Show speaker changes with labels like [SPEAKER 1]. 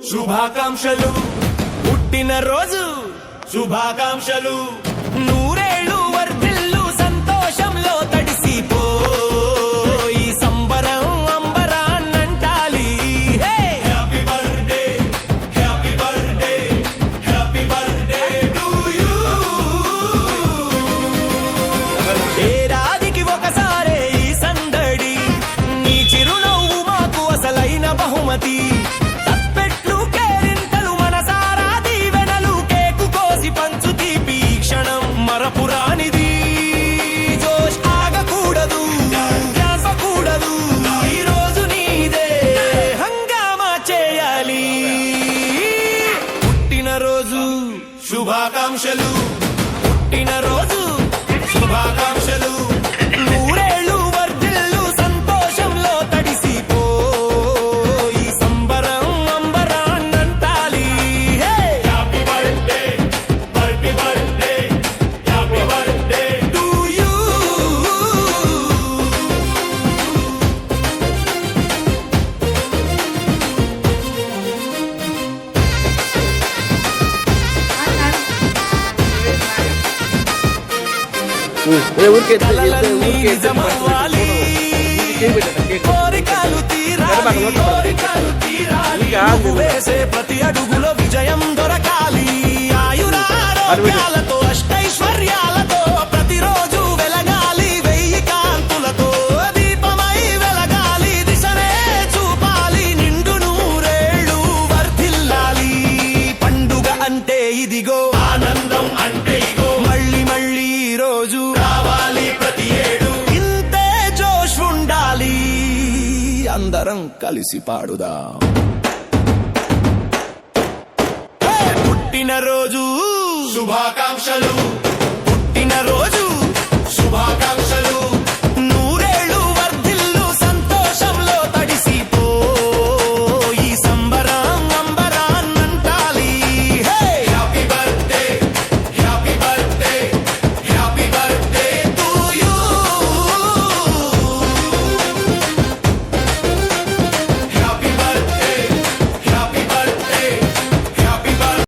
[SPEAKER 1] శుభాకాంక్షలు పుట్టినరోజు శుభాకాంక్షలు నూరేళ్ళు వర్ధిల్లు సంతోషంలో తడిసిపో ఈ సంబరం అంబరాన్నంటాలి happy birthday happy birthday happy birthday to you ఏడాదికి ఒకసారే ఈ సందడి నీ చిరునవ్వు మాకు అసలైన బహుమతి తప్పెట్లు కేరింతలు మనసారా దీవెనలు కేకు కోసి పంచు తీపి క్షణం మరపురానిది జోష్ ఆగకూడదు ధ్యాసకూడదు ఈ రోజు నీదే హంగామా చేయాలి పుట్టినరోజు శుభాకాంక్షలు పుట్టినరోజు శుభాకాంక్షలు నూరేళ్ళు వర్ధిల్లు సంతోషంలో తడిసిపో ఈ సంబరం అంబరాన్నంటాలి happy birthday happy birthday happy birthday to you కలలన్నీ నిజమవ్వాలి కోరికలు తీరాలి కోరికలు తీరాలి నువ్వు వేసే ప్రతి అడుగులో విజయం దొరకాలి ఆయురారోగ్యాలతో అష్టైశ్వర్యాలతో ప్రతిరోజు వెలగాలి వెయ్యి కాంతులతో దీపమై వెలగాలి దిశనే చూపాలి నిండు నూరేళ్ళు వర్ధిల్లాలి పండుగ అంటే ఇదిగో ఆనందం అంటే ఇగో మళ్ళీ మళ్ళీ ఈ రోజు రావాలి ప్రతి ఏడు ఇంతే జోష్ ఉండాలి అందరం కలిసి పాడుదాం పుట్టినరోజు శుభాకాంక్షలు పుట్టినరోజు శుభాకాంక్షలు